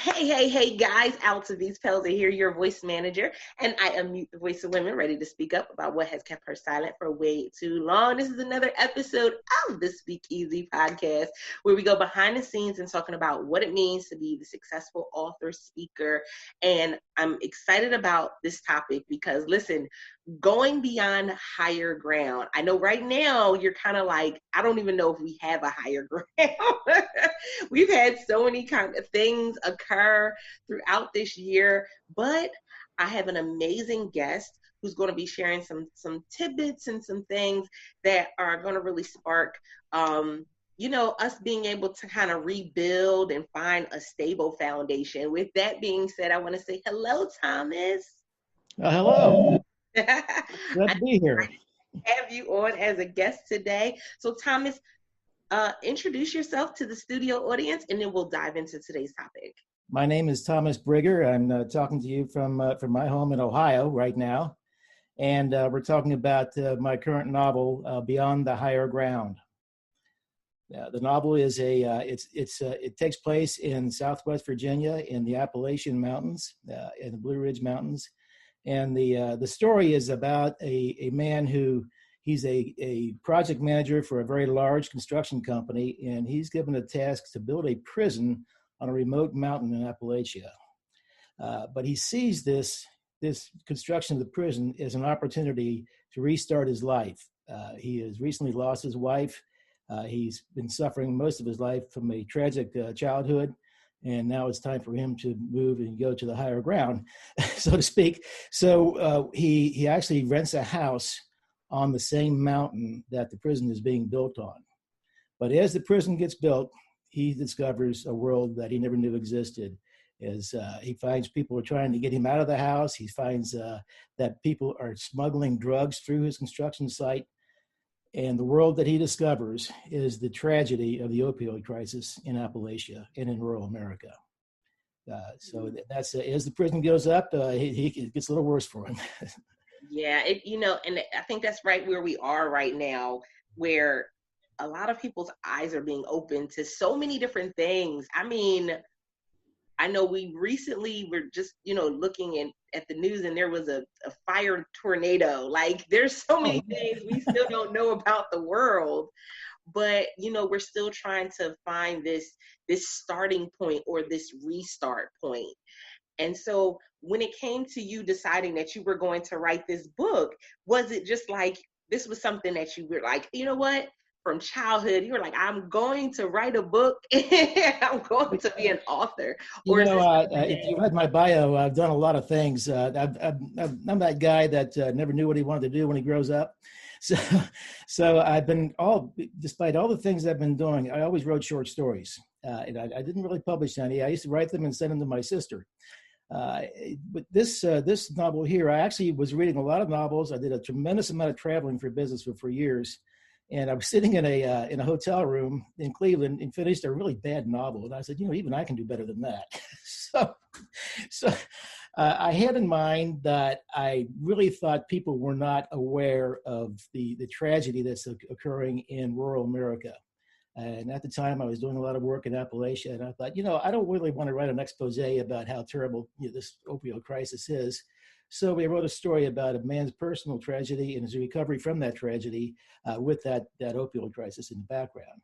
Hey, guys, Altavice Pelzer here, your voice manager, and I unmute the voice of women ready to speak up about what has kept her silent for way too long. This is another episode of the Speakeasy podcast, where we go behind the scenes and talking about what it means to be the successful author, speaker, and I'm excited about this topic because, listen, going beyond higher ground. I know right now you're kind of like, I don't even know if we have a higher ground. We've had so many kind of things occur throughout this year, but I have an amazing guest who's going to be sharing some tidbits and some things that are going to really spark us being able to kind of rebuild and find a stable foundation. With that being said, I want to say hello, Thomas. Hello. Glad to I be here. have you on as a guest today. So, Thomas, introduce yourself to the studio audience, and then we'll dive into today's topic. My name is Thomas Brigger. I'm talking to you from my home in Ohio right now, and we're talking about my current novel, Beyond the Higher Ground. The novel is it takes place in Southwest Virginia in the Appalachian Mountains, in the Blue Ridge Mountains, and the story is about a man who he's a project manager for a very large construction company, and he's given a task to build a prison on a remote mountain in Appalachia. But he sees this construction of the prison as an opportunity to restart his life. He has recently lost his wife. He's been suffering most of his life from a tragic childhood, and now it's time for him to move and go to the higher ground, so to speak. So he actually rents a house on the same mountain that the prison is being built on. But as the prison gets built, he discovers a world that he never knew existed. As he finds people are trying to get him out of the house, he finds that people are smuggling drugs through his construction site. And the world that he discovers is the tragedy of the opioid crisis in Appalachia and in rural America. So that's as the prison goes up, it gets a little worse for him. Yeah, and I think that's right where we are right now, where a lot of people's eyes are being opened to so many different things. I mean, I know we recently were just, looking at the news, and there was a fire tornado. Like, there's so many things we still don't know about the world, but, we're still trying to find this starting point or this restart point. And so when it came to you deciding that you were going to write this book, was it just like, this was something that you were like, you know what? From childhood, you were like, I'm going to write a book and I'm going to be an author. If you read my bio, I've done a lot of things. I'm that guy that never knew what he wanted to do when he grows up. So I've been despite all the things I've been doing, I always wrote short stories. And I didn't really publish any. I used to write them and send them to my sister. But this novel here, I actually was reading a lot of novels. I did a tremendous amount of traveling for business for years. And I was sitting in a hotel room in Cleveland and finished a really bad novel. And I said, even I can do better than that. So I had in mind that I really thought people were not aware of the tragedy that's occurring in rural America. And at the time, I was doing a lot of work in Appalachia, and I thought, I don't really want to write an expose about how terrible this opioid crisis is. So we wrote a story about a man's personal tragedy and his recovery from that tragedy with that opioid crisis in the background.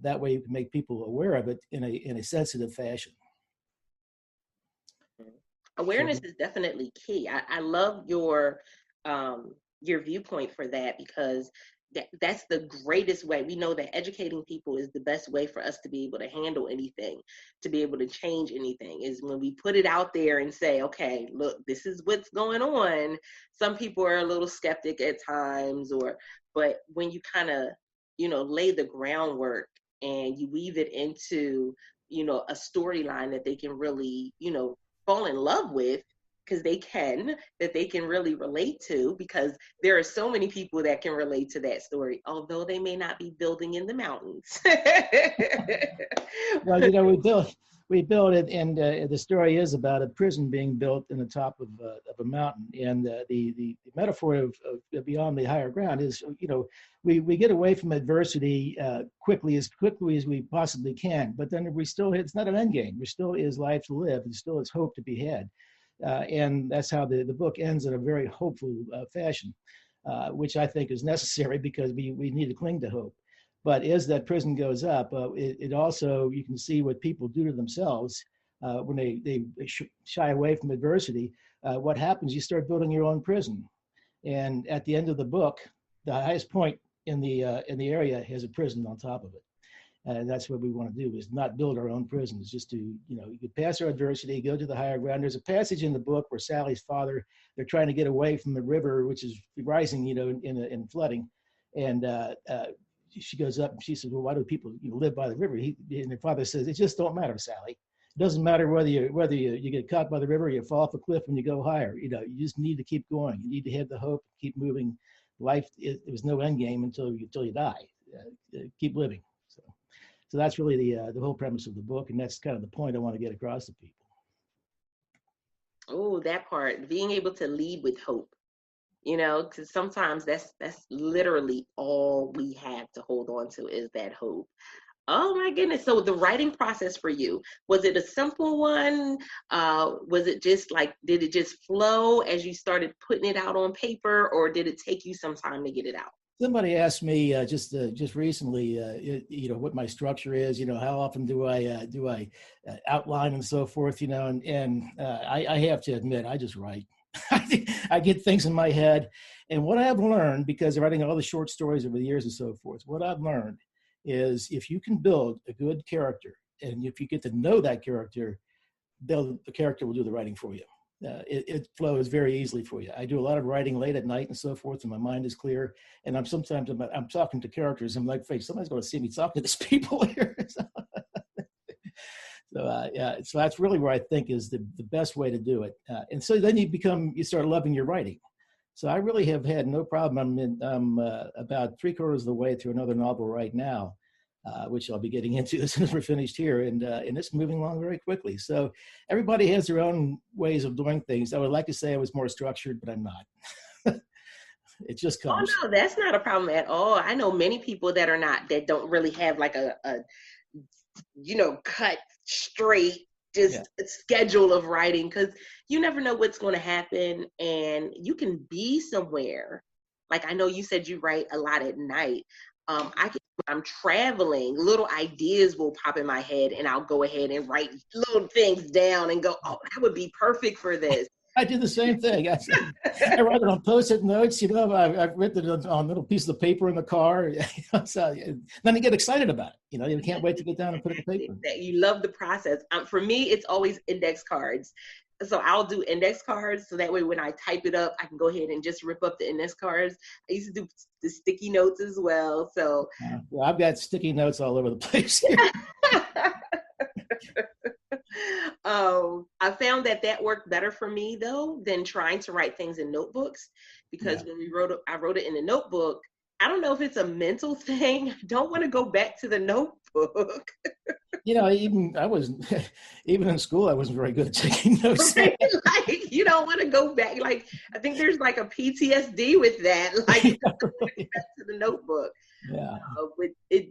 That way, you can make people aware of it in a sensitive fashion. Awareness is definitely key. I love your viewpoint for that, because that's the greatest way. We know that educating people is the best way for us to be able to handle anything, to be able to change anything, is when we put it out there and say, okay, look, this is what's going on. Some people are a little skeptic at times, but when you kind of, lay the groundwork and you weave it into, a storyline that they can really, fall in love with, because they can really relate to, because there are so many people that can relate to that story, although they may not be building in the mountains. Well, We built it, and the story is about a prison being built in the top of a mountain. And the metaphor of beyond the higher ground is, we get away from adversity quickly as we possibly can, but then it's not an end game. There still is life to live, and still is hope to be had. And that's how the book ends in a very hopeful fashion, which I think is necessary because we need to cling to hope. But as that prison goes up, it also, you can see what people do to themselves when they shy away from adversity. What happens, you start building your own prison. And at the end of the book, the highest point in the area has a prison on top of it. And that's what we want to do, is not build our own prisons, just to, you could pass our adversity, go to the higher ground. There's a passage in the book where Sally's father, they're trying to get away from the river, which is rising, in flooding. And she goes up and she says, well, why do people live by the river? And her father says, it just don't matter, Sally. It doesn't matter whether you get caught by the river or you fall off a cliff when you go higher. You just need to keep going. You need to have the hope, keep moving. Life, there's no end game until you die. Keep living. So that's really the whole premise of the book, and that's kind of the point I want to get across to people. Oh, that part, being able to lead with hope. Because sometimes that's literally all we have to hold on to is that hope. Oh my goodness. So the writing process for you, was it a simple one? Was it just did it just flow as you started putting it out on paper, or did it take you some time to get it out? Somebody asked me just recently, what my structure is. How often do I outline and so forth. And I have to admit, I just write. I get things in my head, and what I've learned, because of writing all the short stories over the years and so forth, what I've learned is if you can build a good character, and if you get to know that character, the character will do the writing for you. It flows very easily for you. I do a lot of writing late at night and so forth, and my mind is clear. And I'm talking to characters. I'm like, "Hey, somebody's going to see me talking to these people here." So that's really where I think is the best way to do it. And so then you start loving your writing. So I really have had no problem. I'm about 3/4 of the way through another novel right now, which I'll be getting into as soon as we're finished here. And it's moving along very quickly. So everybody has their own ways of doing things. I would like to say I was more structured, but I'm not. It just comes. Oh, no, that's not a problem at all. I know many people that don't really have like a cut straight schedule of writing, because you never know what's going to happen, and you can be somewhere. Like I know you said you write a lot at night. I'm traveling, little ideas will pop in my head, and I'll go ahead and write little things down and go, oh, that would be perfect for this. I do the same thing. I write it on Post-it notes. I've written it on a little piece of paper in the car. So then you get excited about it. You can't wait to get down and put it in paper. You love the process. For me, it's always index cards. So I'll do index cards, so that way when I type it up, I can go ahead and just rip up the index cards. I used to do the sticky notes as well. So well, I've got sticky notes all over the place here. I found that worked better for me though than trying to write things in notebooks, because when I wrote it in a notebook. I don't know if it's a mental thing. I don't want to go back to the notebook. Even in school, I wasn't very good at taking notes. Right? Like, you don't want to go back. Like, I think there's like a PTSD with that. Like, back to the notebook. Yeah.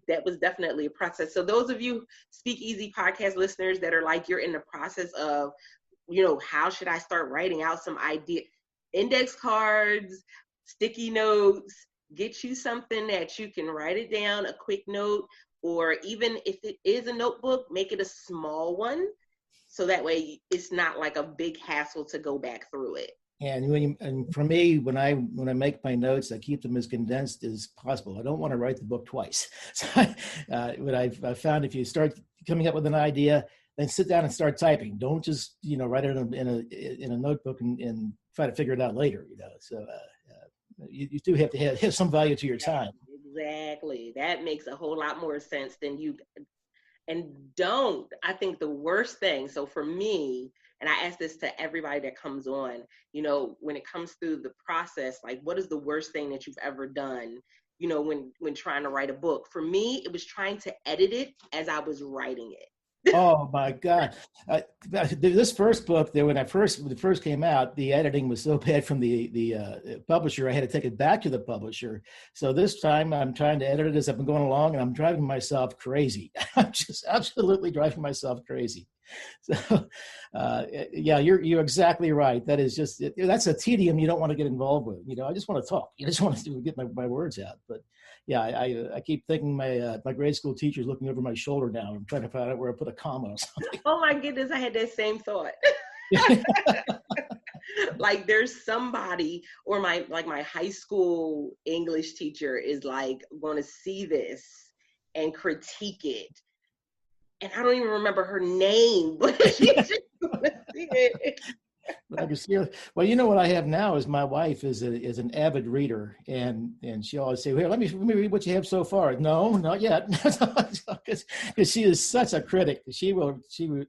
That was definitely a process. So those of you Speakeasy podcast listeners that are like, you're in the process of, how should I start writing out some idea? Index cards, sticky notes. Get you something that you can write it down, a quick note, or even if it is a notebook, make it a small one, so that way it's not like a big hassle to go back through it. And for me, when I make my notes, I keep them as condensed as possible. I don't want to write the book twice. So what I've found, if you start coming up with an idea, then sit down and start typing. Don't just write it in a notebook and try to figure it out later. So. You do have to have some value to your time. Exactly. That makes a whole lot more sense than you. And I think the worst thing, so for me, and I ask this to everybody that comes on, when it comes through the process, like, what is the worst thing that you've ever done, when trying to write a book? For me, it was trying to edit it as I was writing it. Oh my God! This first book, when it first came out, the editing was so bad from the publisher. I had to take it back to the publisher. So this time, I'm trying to edit it as I've been going along, and I'm driving myself crazy. I'm just absolutely driving myself crazy. So, yeah, you're exactly right. That is that's a tedium you don't want to get involved with. I just want to talk. You just want to get my words out. But yeah, I keep thinking my grade school teacher's looking over my shoulder now. I'm trying to find out where I put a comma or something. Oh my goodness, I had that same thought. Like there's somebody, or my high school English teacher is like going to see this and critique it. And I don't even remember her name, but she's just going to see it. I can see her. Well, what I have now is my wife is an avid reader, and she always say, "Here, let me read what you have so far." No, not yet, because she is such a critic. She will.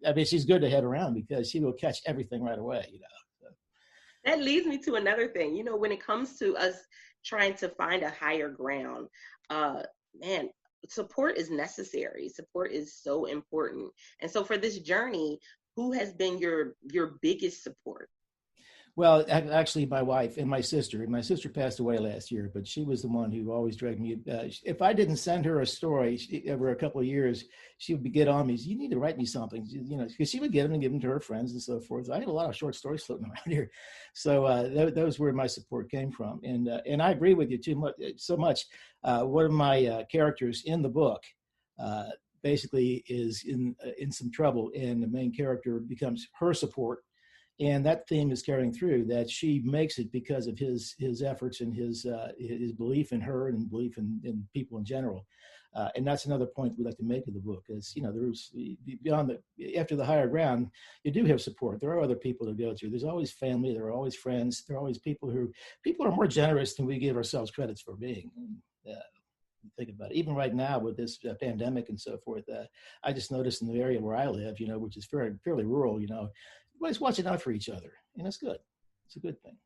I mean, she's good to have around because she will catch everything right away. That leads me to another thing. When it comes to us trying to find a higher ground, man, support is necessary. Support is so important. And so for this journey, who has been your biggest support? Well, actually, my wife and my sister. And my sister passed away last year, but she was the one who always dragged me. If I didn't send her a story over a couple of years, she would get on me. You need to write me something, because she would get them and give them to her friends and so forth. I had a lot of short stories floating around here, so those where my support came from. And I agree with you so much. One of my characters in the book basically is in some trouble, and the main character becomes her support. And that theme is carrying through, that she makes it because of his efforts and his belief in her and belief in people in general. And that's another point we like to make of the book is, there's beyond after the higher ground, you do have support. There are other people to go to. There's always family. There are always friends. There are always people are more generous than we give ourselves credits for being. Think about it. Even right now with this pandemic and so forth, I just noticed in the area where I live, which is fairly rural, everybody's watching out for each other, and it's good. It's a good thing.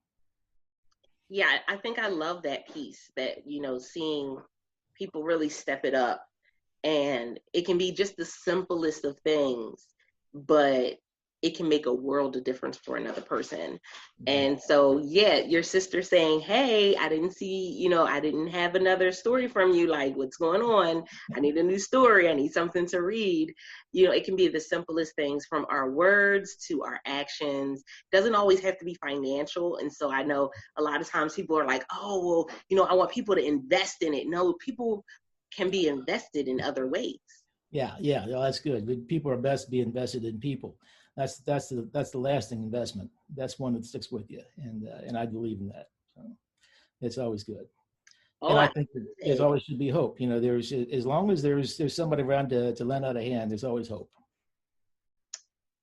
Yeah, I think I love that piece that, seeing people really step it up, and it can be just the simplest of things, but it can make a world of difference for another person. Mm-hmm. And so, yeah, your sister saying, "Hey, I didn't see, I didn't have another story from you. Like, what's going on? I need a new story. I need something to read." It can be the simplest things, from our words to our actions. Doesn't always have to be financial. And so I know a lot of times people are like, "Oh, well, I want people to invest in it." No, people can be invested in other ways. Yeah, that's good. People are best to be invested in people. That's the lasting investment. That's one that sticks with you, and I believe in that. So it's always good. And I think there's always should be hope. There's, as long as there's somebody around to lend out a hand, there's always hope.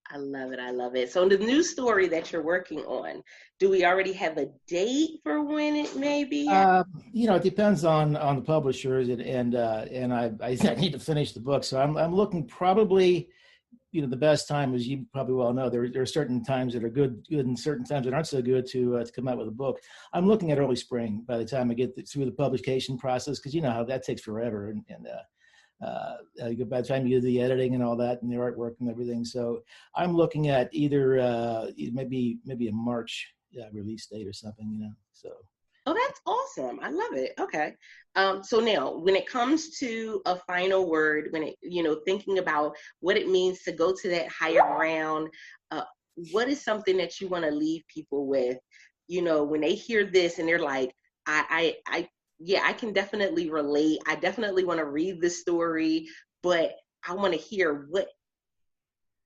I love it. I love it. So the new story that you're working on, do we already have a date for when it may be? It depends on the publishers, and I need to finish the book. So I'm looking probably, the best time, as you probably well know, there are certain times that are good and certain times that aren't so good to come out with a book. I'm looking at early spring by the time I get through the publication process, because you know how that takes forever, and by the time you do the editing and all that and the artwork and everything. So I'm looking at either maybe a March release date or something, so. Oh, that's awesome. I love it. Okay. So now when it comes to a final word, when it, thinking about what it means to go to that higher ground, what is something that you want to leave people with, when they hear this and they're like, I can definitely relate. I definitely want to read the story, but I want to hear what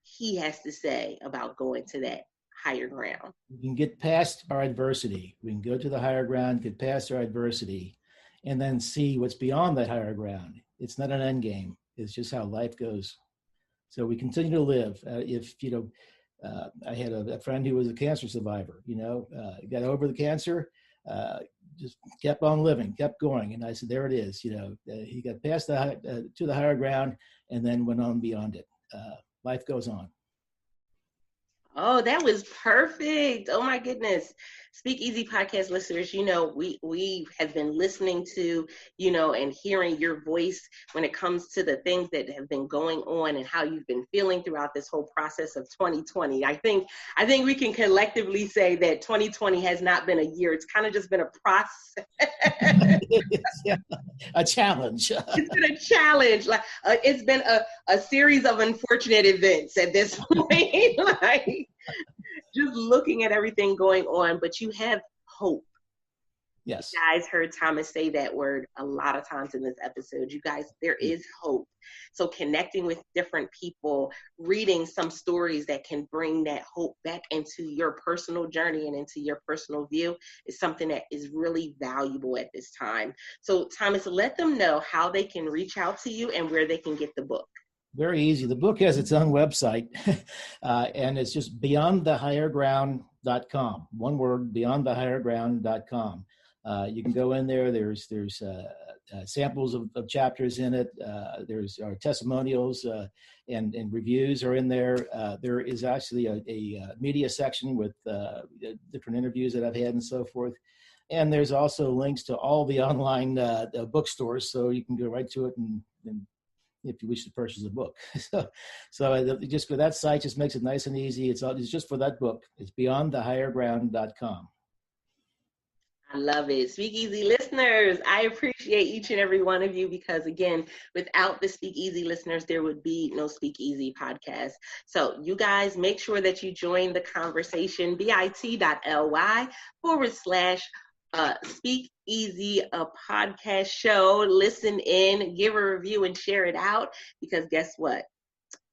he has to say about going to that higher ground. We can get past our adversity. We can go to the higher ground, get past our adversity, and then see what's beyond that higher ground. It's not an end game. It's just how life goes. So we continue to live. I had a friend who was a cancer survivor, got over the cancer, just kept on living, kept going. And I said, there it is. He got past to the higher ground and then went on beyond it. Life goes on. Oh, that was perfect. Oh my goodness. Speak Easy podcast listeners, we have been listening to, and hearing your voice when it comes to the things that have been going on and how you've been feeling throughout this whole process of 2020. I think we can collectively say that 2020 has not been a year. It's kind of just been a process. Yeah, a challenge. It's been a challenge. Like it's been a series of unfortunate events at this point. Like just looking at everything going on, but you have hope. Yes. You guys heard Thomas say that word a lot of times in this episode. You guys, there is hope. So connecting with different people, reading some stories that can bring that hope back into your personal journey and into your personal view is something that is really valuable at this time. So Thomas, let them know how they can reach out to you and where they can get the book. Very easy. The book has its own website, and it's just beyondthehigherground.com. One word, beyondthehigherground.com. You can go in there. There's samples of chapters in it. There's our testimonials and reviews are in there. There is actually a media section with different interviews that I've had and so forth. And there's also links to all the online bookstores, so you can go right to it and if you wish to purchase a book. So just for that site, just makes it nice and easy. It's just for that book. It's beyondthehigherground.com. I love it. Speak Easy listeners, I appreciate each and every one of you because, again, without the Speak Easy listeners, there would be no Speak Easy podcast. So you guys make sure that you join the conversation, bit.ly/Speak Easy, a podcast show. Listen in, give a review, and share it out because guess what?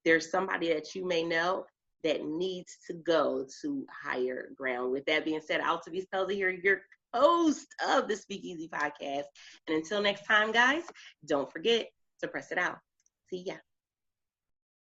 There's somebody that you may know that needs to go to higher ground. With that being said, Altavis Pelzer here, your host of the Speak Easy podcast. And until next time, guys, don't forget to press it out. See ya.